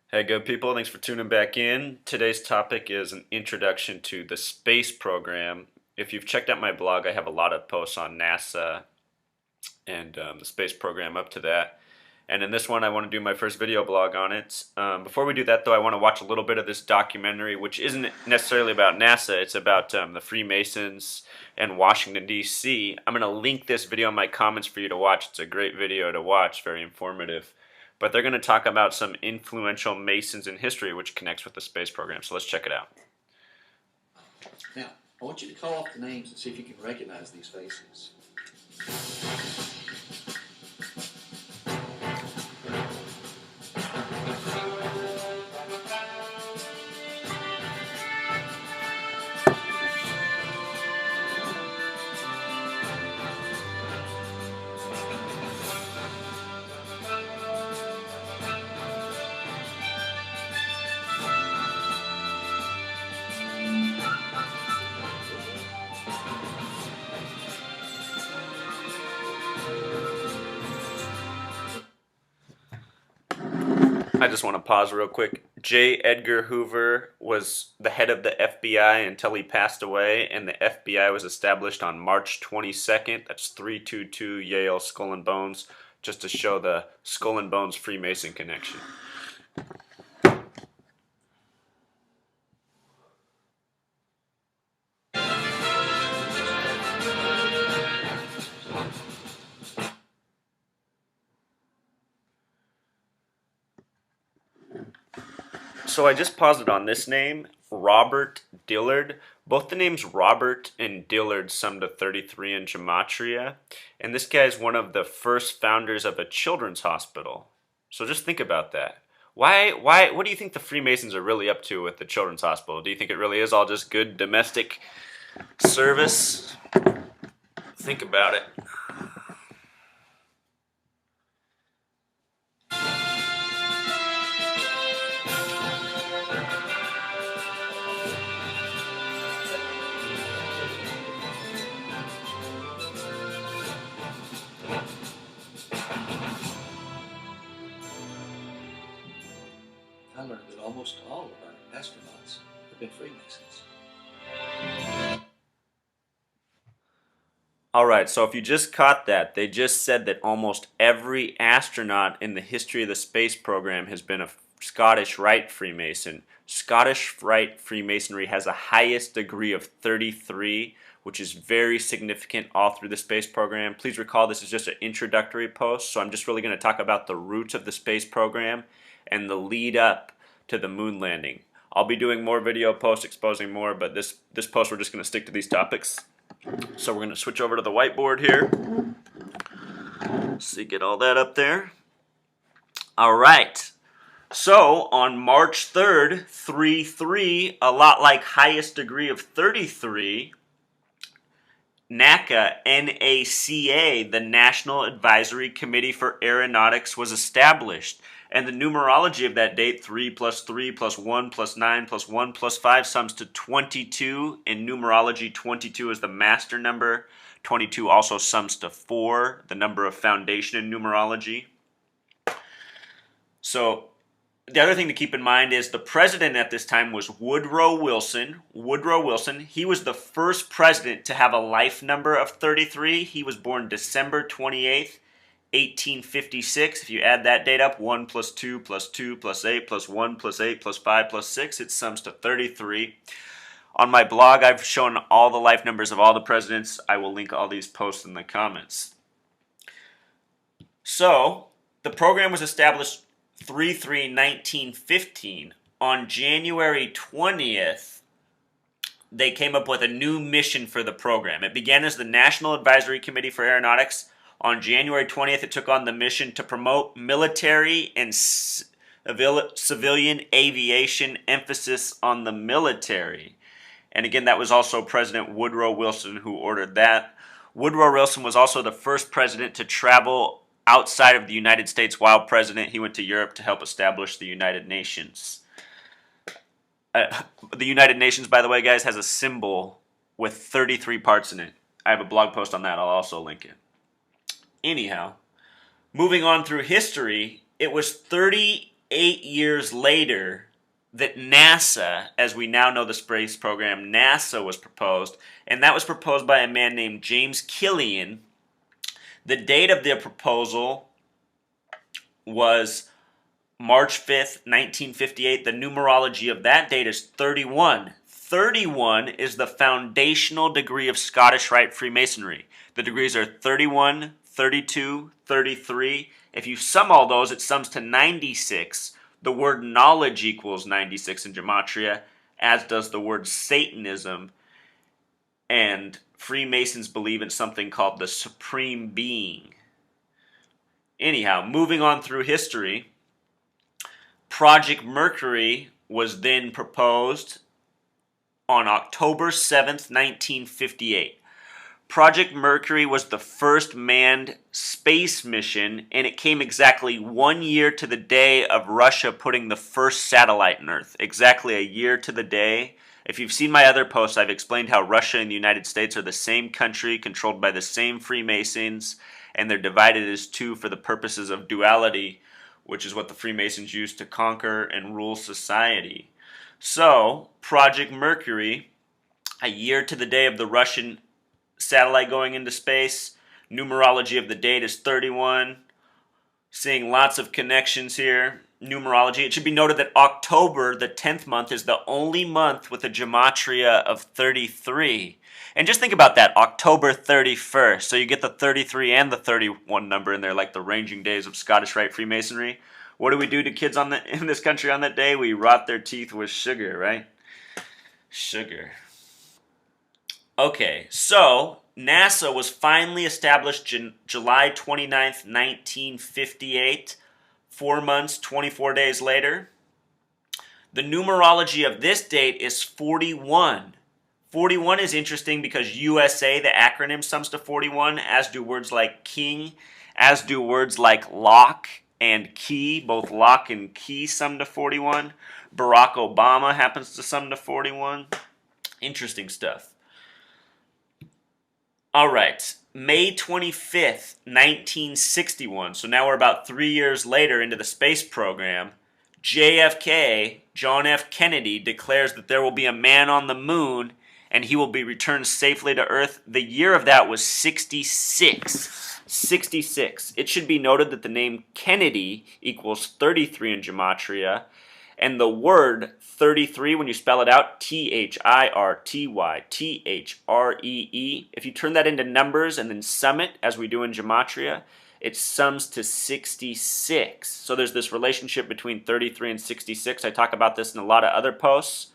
Hey, good people. Thanks for tuning back in. Today's topic is an introduction to the space program. If you've checked out my blog, I have a lot of posts on NASA and the space program up to that. And in this one, I want to do my first video blog on it. Before we do that, though, I want to watch a little bit of this documentary, which isn't necessarily about NASA. It's about the Freemasons and Washington, D.C. I'm going to link this video in my comments for you to watch. It's a great video to watch, very informative. But they're going to talk about some influential Masons in history, which connects with the space program. So let's check it out. Now, I want you to call off the names and see if you can recognize these faces. I just want to pause real quick. J. Edgar Hoover was the head of the FBI until he passed away, and the FBI was established on March 22nd. That's 322 Yale Skull and Bones, just to show the Skull and Bones Freemason connection. So I just paused it on this name, Robert Dillard. Both the names Robert and Dillard sum to 33 in gematria. And this guy is one of the first founders of a children's hospital. So just think about that. What do you think the Freemasons are really up to with the children's hospital? Do you think it really is all just good domestic service? Think about it. I learned that almost all of our astronauts have been Freemasons. Alright, so if you just caught that, they just said that almost every astronaut in the history of the space program has been a Scottish Rite Freemason. Scottish Rite Freemasonry has the highest degree of 33, which is very significant all through the space program. Please recall this is just an introductory post, so I'm just really going to talk about the roots of the space program and the lead up to the moon landing. I'll be doing more video posts exposing more, but this post we're just going to stick to these topics. So we're going to switch over to the whiteboard here. See, get all that up there. All right. So on March 3rd, 3-3, a lot like highest degree of 33, NACA, N-A-C-A, the National Advisory Committee for Aeronautics, was established. And the numerology of that date, 3 plus 3 plus 1 plus 9 plus 1 plus 5, sums to 22. In numerology, 22 is the master number. 22 also sums to 4, the number of foundation in numerology. So the other thing to keep in mind is the president at this time was Woodrow Wilson. Woodrow Wilson, he was the first president to have a life number of 33. He was born December 28th, 1856. If you add that date up, 1 plus 2 plus 2 plus 8 plus 1 plus 8 plus 5 plus 6, it sums to 33. On my blog, I've shown all the life numbers of all the presidents. I will link all these posts in the comments. So, the program was established 3/3/1915. On January 20th, they came up with a new mission for the program. It began as the National Advisory Committee for Aeronautics. On January 20th, it took on the mission to promote military and civilian aviation, emphasis on the military. And again, that was also President Woodrow Wilson who ordered that. Woodrow Wilson was also the first president to travel outside of the United States while president. He went to Europe to help establish the United Nations. The United Nations, by the way, guys, has a symbol with 33 parts in it. I have a blog post on that. I'll also link it. Anyhow, moving on through history, it was 30 8 years later that NASA, as we now know the space program, NASA was proposed, and that was proposed by a man named James Killian. The date of the proposal was March 5th, 1958. The numerology of that date is 31. 31 is the foundational degree of Scottish Rite Freemasonry. The degrees are 31, 32, 33. If you sum all those, it sums to 96. The word knowledge equals 96 in Gematria, as does the word Satanism. And Freemasons believe in something called the Supreme Being. Anyhow, moving on through history, Project Mercury was then proposed on October 7th, 1958. Project Mercury was the first manned space mission, and it came exactly 1 year to the day of Russia putting the first satellite on Earth. Exactly a year to the day. If you've seen my other posts, I've explained how Russia and the United States are the same country, controlled by the same Freemasons, and they're divided as two for the purposes of duality, which is what the Freemasons use to conquer and rule society. So, Project Mercury, a year to the day of the Russian satellite going into space, numerology of the date is 31. Seeing lots of connections here. Numerology. It should be noted that October, the 10th month, is the only month with a gematria of 33. And just think about that, October 31st. So you get the 33 and the 31 number in there, like the ranging days of Scottish Rite Freemasonry. What do we do to kids in this country on that day? We rot their teeth with sugar, right? Sugar. Okay, so NASA was finally established July 29th, 1958, 4 months, 24 days later. The numerology of this date is 41. 41 is interesting because USA, the acronym, sums to 41, as do words like king, as do words like lock and key. Both lock and key sum to 41. Barack Obama happens to sum to 41. Interesting stuff. All right, May 25th, 1961. So now we're about 3 years later into the space program. JFK, John F. Kennedy, declares that there will be a man on the moon and he will be returned safely to Earth. The year of that was 66. 66. It should be noted that the name Kennedy equals 33 in Gematria. And the word 33, when you spell it out, Thirtytree, if you turn that into numbers and then sum it, as we do in Gematria, it sums to 66. So there's this relationship between 33 and 66. I talk about this in a lot of other posts.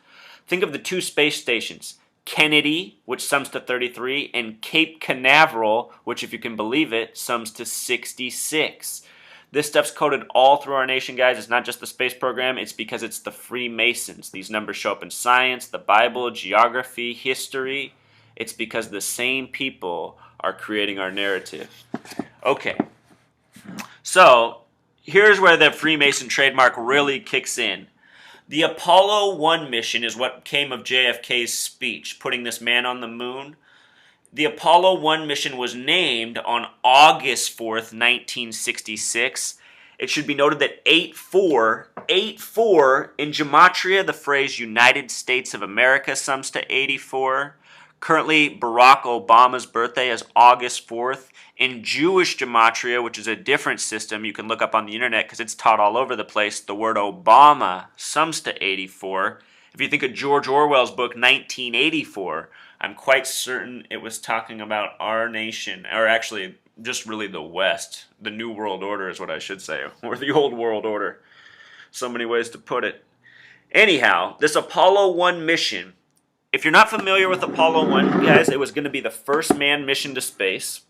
Think of the two space stations, Kennedy, which sums to 33, and Cape Canaveral, which, if you can believe it, sums to 66. This stuff's coded all through our nation, guys. It's not just the space program. It's because it's the Freemasons. These numbers show up in science, the Bible, geography, history. It's because the same people are creating our narrative. Okay. So, here's where the Freemason trademark really kicks in. The Apollo 1 mission is what came of JFK's speech, putting this man on the moon. The Apollo 1 mission was named on August 4th, 1966. It should be noted that 84 in Gematria, the phrase United States of America sums to 84. Currently, Barack Obama's birthday is August 4th. In Jewish Gematria, which is a different system you can look up on the internet because it's taught all over the place, the word Obama sums to 84. If you think of George Orwell's book 1984, I'm quite certain it was talking about our nation, or actually just really the West. The New World Order is what I should say, or the Old World Order. So many ways to put it. Anyhow, this Apollo 1 mission, if you're not familiar with Apollo 1, guys, it was going to be the first manned mission to space.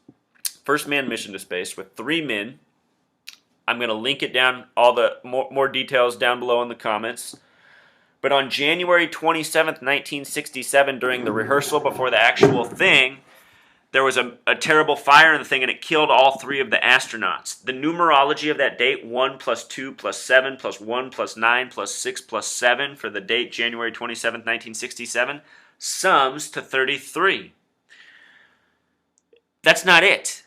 First manned mission to space with 3 men. I'm going to link it down, all the more details down below in the comments. But on January 27th, 1967, during the rehearsal before the actual thing, there was a terrible fire in the thing, and it killed all 3 of the astronauts. The numerology of that date, 1 plus 2 plus 7 plus 1 plus 9 plus 6 plus 7, for the date January 27th, 1967, sums to 33. That's not it.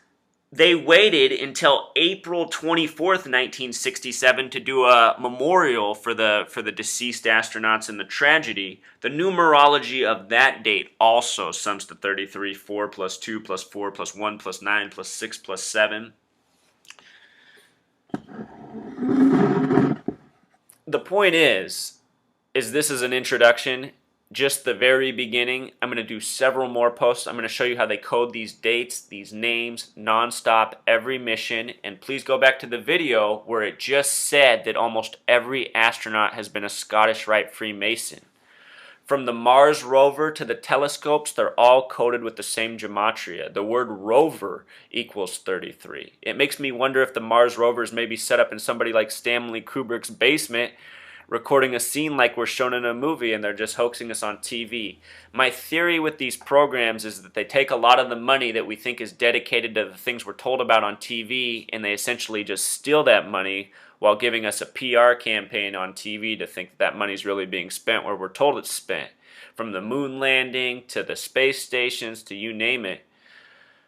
they waited until April 24th, 1967 to do a memorial for the deceased astronauts in the tragedy. The numerology of that date also sums to 33, 4 plus 2 plus 4 plus 1 plus 9 plus 6 plus 7. The point is this is an introduction, just the very beginning. I'm going to do several more posts. I'm going to show you how they code these dates, these names, nonstop, every mission. And please go back to the video where it just said that almost every astronaut has been a Scottish Rite Freemason. From the Mars rover to the telescopes, they're all coded with the same gematria. The word rover equals 33. It makes me wonder if the Mars rovers may be set up in somebody like Stanley Kubrick's basement, recording a scene like we're shown in a movie, and they're just hoaxing us on TV. My theory with these programs is that they take a lot of the money that we think is dedicated to the things we're told about on TV, and they essentially just steal that money while giving us a PR campaign on TV to think that money's really being spent where we're told it's spent. From the moon landing to the space stations to you name it,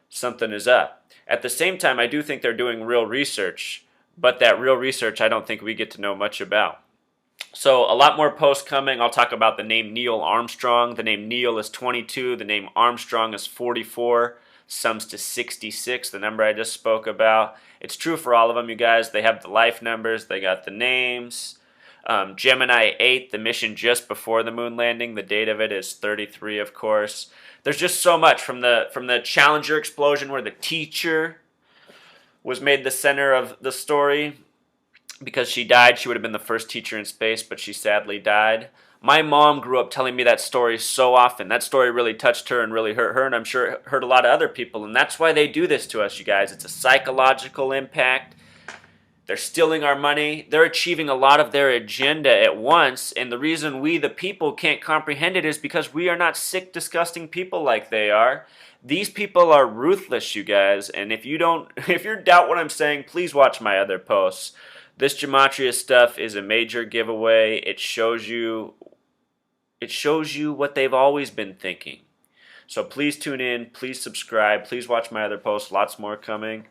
something is up. At the same time, I do think they're doing real research, but that real research I don't think we get to know much about. So a lot more posts coming. I'll talk about the name Neil Armstrong. The name Neil is 22. The name Armstrong is 44. Sums to 66, the number I just spoke about. It's true for all of them, you guys. They have the life numbers. They got the names. Gemini 8, the mission just before the moon landing. The date of it is 33, of course. There's just so much from the Challenger explosion where the teacher was made the center of the story. Because she died, she would have been the first teacher in space, but she sadly died. My mom grew up telling me that story so often. That story really touched her and really hurt her, and I'm sure it hurt a lot of other people. And that's why they do this to us, you guys. It's a psychological impact. They're stealing our money. They're achieving a lot of their agenda at once. And the reason we, the people, can't comprehend it is because we are not sick, disgusting people like they are. These people are ruthless, you guys. And if you doubt what I'm saying, please watch my other posts. This gematria stuff is a major giveaway. It shows you what they've always been thinking. So please tune in, please subscribe, please watch my other posts, lots more coming.